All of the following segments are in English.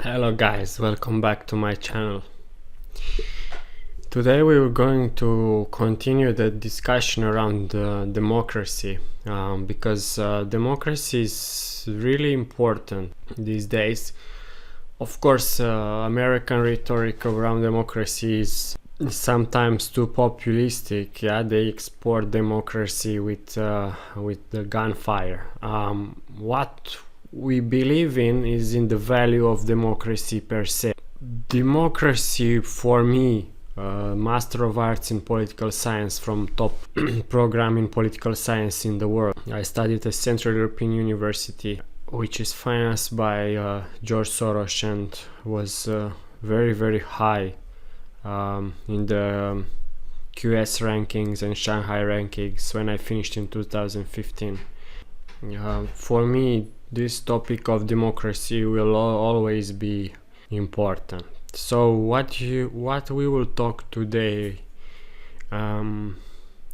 Hello guys, welcome back to my channel. Today we were going to continue the discussion around democracy because democracy is really important these days. Of course, American rhetoric around democracy is sometimes too populistic. Yeah, they export democracy with the gunfire. What we believe in is in the value of democracy per se. Democracy, for me, Master of Arts in Political Science from top program in political science in the world. I studied at Central European University, which is financed by George Soros and was very high in the QS rankings and Shanghai rankings when I finished in 2015. For me, this topic of democracy will always be important. So what we will talk today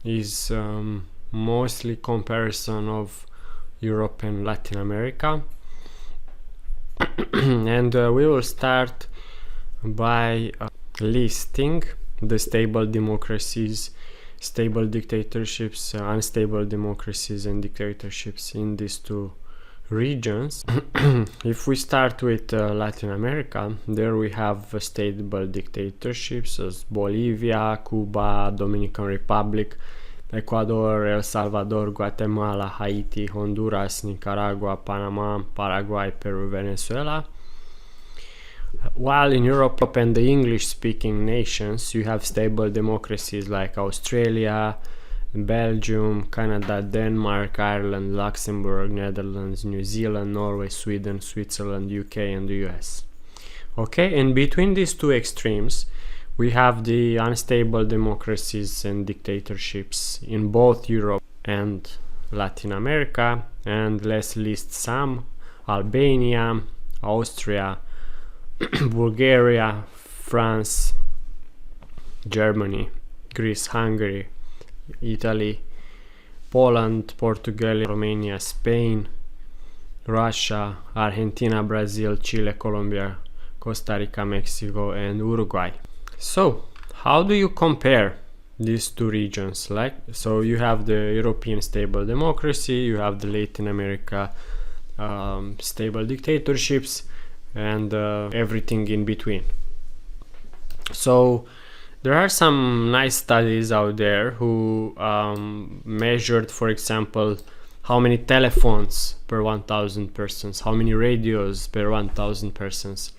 is mostly comparison of Europe and Latin America, and we will start by listing the stable democracies, stable dictatorships, unstable democracies and dictatorships in these two regions. If we start with Latin America, there we have stable dictatorships as Bolivia, Cuba, Dominican Republic, Ecuador, El Salvador, Guatemala, Haiti, Honduras, Nicaragua, Panama, Paraguay, Peru, Venezuela. While in Europe and the English-speaking nations, you have stable democracies like Australia, Belgium, Canada, Denmark, Ireland, Luxembourg, Netherlands, New Zealand, Norway, Sweden, Switzerland, UK and the US. Okay, and between these two extremes we have the unstable democracies and dictatorships in both Europe and Latin America, and let's list some: Albania, Austria, Bulgaria, France, Germany, Greece, Hungary, Italy, Poland, Portugal, Romania, Spain, Russia, Argentina, Brazil, Chile, Colombia, Costa Rica, Mexico and Uruguay. So how do you compare these two regions? So you have the European stable democracy, you have the Latin America stable dictatorships, and everything in between. So there are some nice studies out there who measured, for example, how many telephones per 1,000 persons, how many radios per 1,000 persons,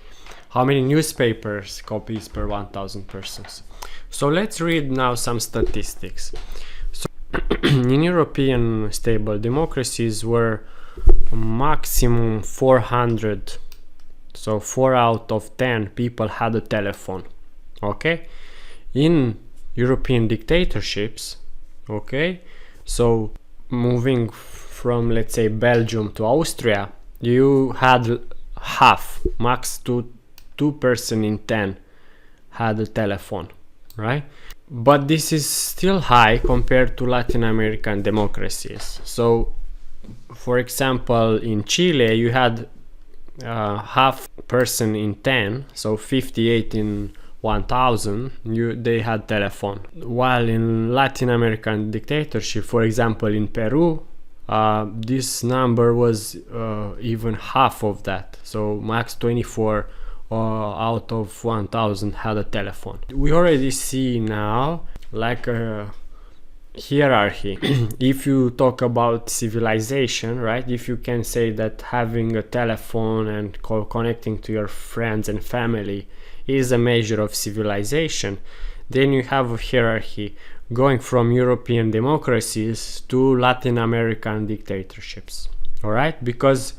how many newspapers copies per 1,000 persons. So let's read now some statistics. So in European stable democracies were maximum 400, so 4 out of 10 people had a telephone. Okay, in European dictatorships, okay, so moving from, let's say, Belgium to Austria, you had half, max 2 person in 10 had a telephone, right? But this is still high compared to Latin American democracies. So for example, in Chile you had half person in 10, so 58 in 1,000 they had telephone. While in Latin American dictatorship, for example in Peru, this number was even half of that, so max 24 out of 1,000 had a telephone. We already see now like a hierarchy. If you talk about civilization, right, if you can say that having a telephone and connecting to your friends and family is a measure of civilization, then you have a hierarchy going from European democracies to Latin American dictatorships. All right, because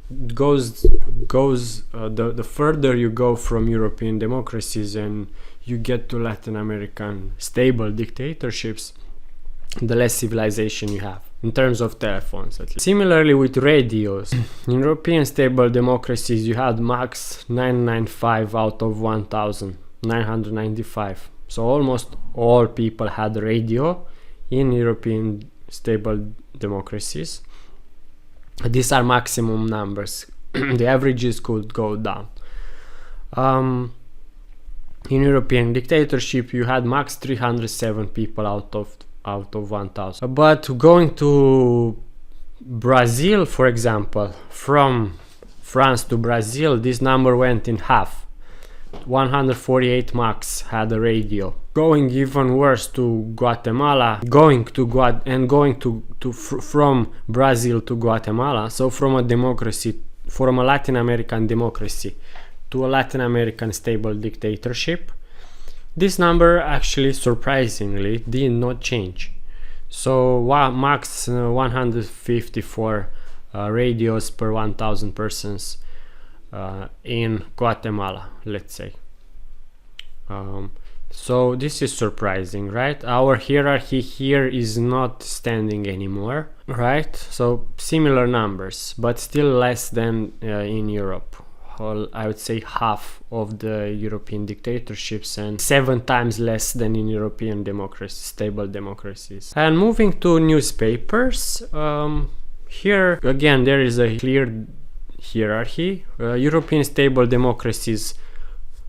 it goes the further you go from European democracies and you get to Latin American stable dictatorships, the less civilization you have in terms of telephones, at least. Similarly with radios, in European stable democracies you had max 995 out of 1,000, 995. So almost all people had radio in European stable democracies. These are maximum numbers. The averages could go down. In European dictatorship, you had max 307 people out of 1000. But going to Brazil, for example, from France to Brazil, this number went in half. 148 max had a radio. Going even worse to Guatemala, from Brazil to Guatemala, so from a Latin American democracy to a Latin American stable dictatorship, this number actually surprisingly did not change. So max 154 radios per 1000 persons in Guatemala, let's say. So this is surprising, right? Our hierarchy here is not standing anymore, right? So similar numbers, but still less than in Europe. I would say half of the European dictatorships and 7 times less than in European stable democracies. And moving to newspapers, here again there is a clear hierarchy. European stable democracies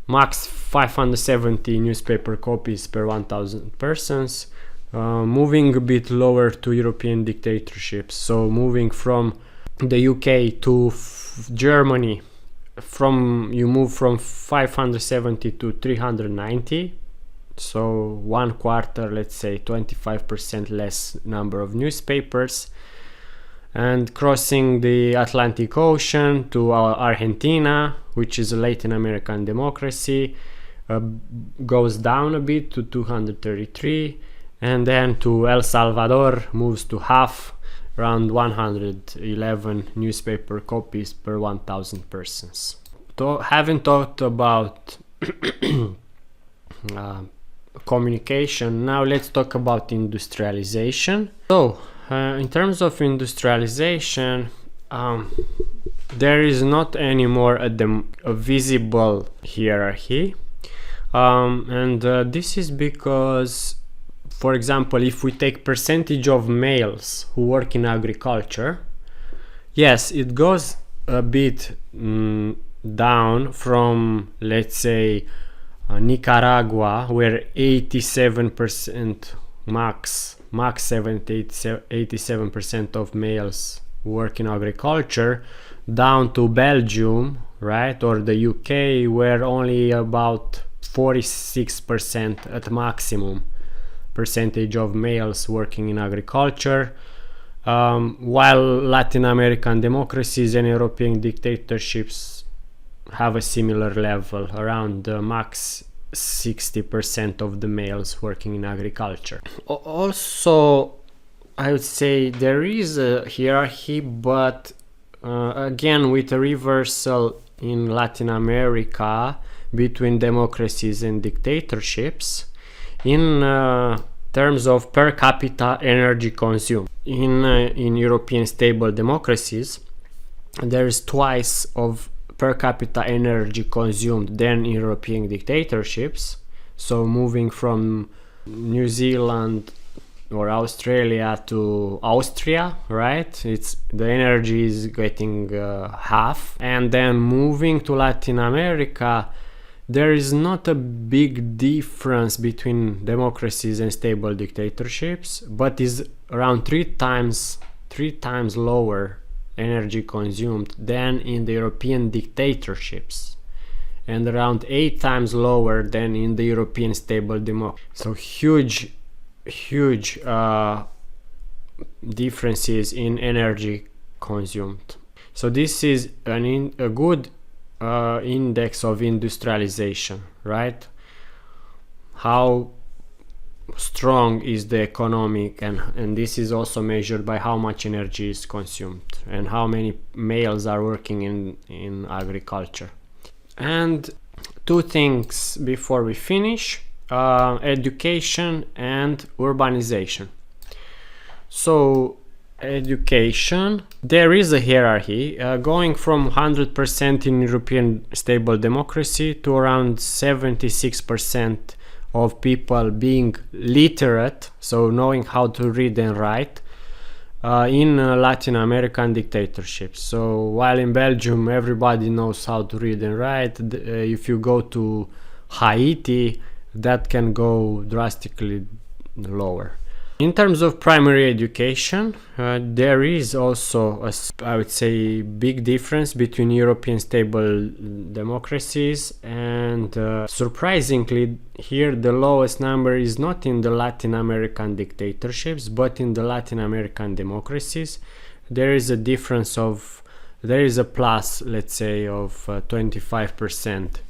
max 570 newspaper copies per 1000 persons. Moving a bit lower to European dictatorships, so moving from the UK to Germany, you move from 570 to 390, so 1/4, let's say 25% less number of newspapers. And crossing the Atlantic Ocean to Argentina, which is a Latin American democracy, goes down a bit to 233, and then to El Salvador moves to half, around 111 newspaper copies per 1000 persons. Having talked about communication, now let's talk about industrialization. So in terms of industrialization, there is not anymore a visible hierarchy, and this is because, for example, if we take percentage of males who work in agriculture, yes, it goes a bit down from, let's say, Nicaragua, where 87% max 87% of males work in agriculture, down to Belgium, right, or the UK, where only about 46% at maximum percentage of males working in agriculture, while Latin American democracies and European dictatorships have a similar level, around max 60% of the males working in agriculture. Also, I would say there is a hierarchy, but again with a reversal in Latin America between democracies and dictatorships in terms of per capita energy consumed. In European stable democracies, there is twice of per capita energy consumed than in European dictatorships. So moving from New Zealand or Australia to Austria, right? The energy is getting half. And then moving to Latin America, there is not a big difference between democracies and stable dictatorships, but is around three times lower energy consumed than in the European dictatorships, and around 8 times lower than in the European stable democracy. So huge differences in energy consumed. So this is a good index of industrialization, right? How strong is the economic, and this is also measured by how much energy is consumed and how many males are working in agriculture. And 2 things before we finish: education and urbanization. So education, there is a hierarchy going from 100% in European stable democracy to around 76% of people being literate, so knowing how to read and write, in Latin American dictatorships. So while in Belgium everybody knows how to read and write, if you go to Haiti, that can go drastically lower. In terms of primary education, there is also I would say big difference between European stable democracies, and surprisingly here the lowest number is not in the Latin American dictatorships but in the Latin American democracies. There is a difference of, there is a plus, let's say, of 25%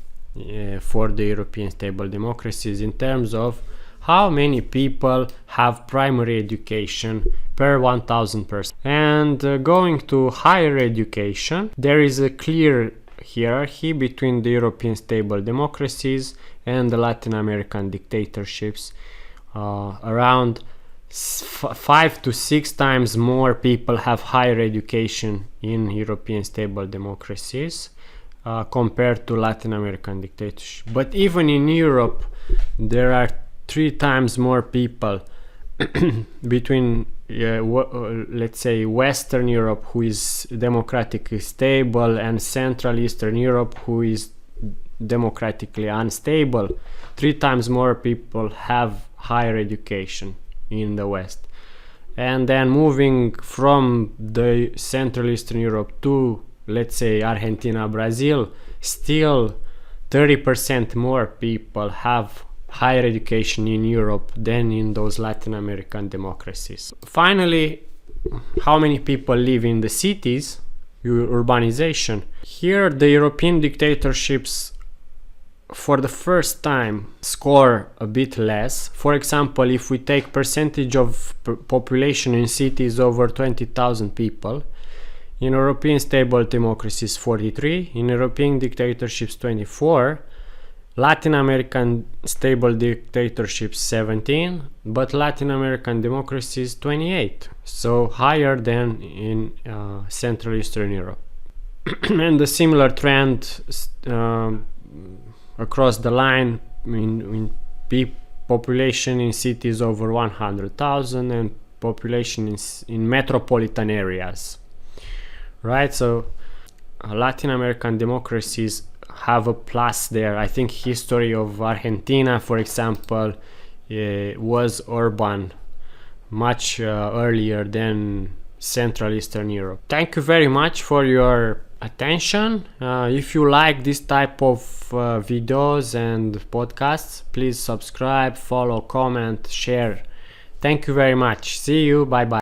for the European stable democracies in terms of how many people have primary education per 1,000 persons. And going to higher education, there is a clear hierarchy between the European stable democracies and the Latin American dictatorships. Around 5 to 6 times more people have higher education in European stable democracies compared to Latin American dictatorships. But even in Europe, there are 3 times more people between let's say Western Europe, who is democratically stable, and Central Eastern Europe, who is democratically unstable. 3 times more people have higher education in the West. And then moving from the Central Eastern Europe to, let's say, Argentina, Brazil, still 30% more people have higher education in Europe than in those Latin American democracies. Finally, how many people live in the cities? Urbanization. Here the European dictatorships for the first time score a bit less. For example, if we take percentage of population in cities over 20,000 people, in European stable democracies 43, in European dictatorships 24, Latin American stable dictatorships 17, but Latin American democracies 28, so higher than in Central Eastern Europe. And a similar trend across the line in population in cities over 100,000 and population in metropolitan areas, right? So Latin American democracies have a plus there. I think history of Argentina, for example, was urban much earlier than Central Eastern Europe. Thank you very much for your attention. If you like this type of videos and podcasts, please subscribe, follow, comment, share. Thank you very much. See you. Bye bye.